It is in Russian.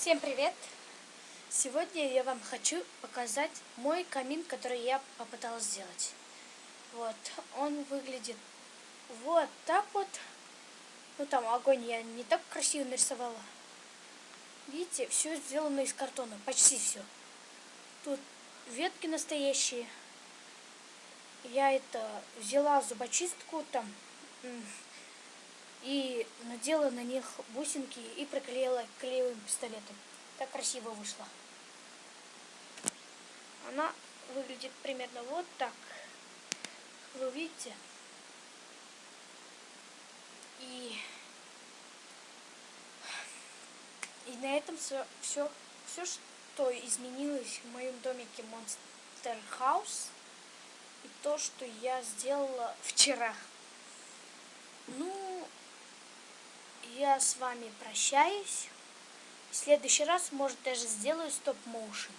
Всем привет! Сегодня я вам хочу показать мой камин, который я попыталась сделать. Вот, он выглядит вот так вот. Ну там огонь я не так красиво нарисовала. Видите, все сделано из картона, почти все. Тут ветки настоящие. Я взяла зубочистку там и надела на них бусинки и приклеила клеевым пистолетом. Так красиво вышло. Она выглядит примерно вот так. Вы видите? И на этом все, что изменилось в моем домике Monster House, и то, что я сделала вчера. Ну, я с вами прощаюсь. В следующий раз, может, даже сделаю стоп-моушен.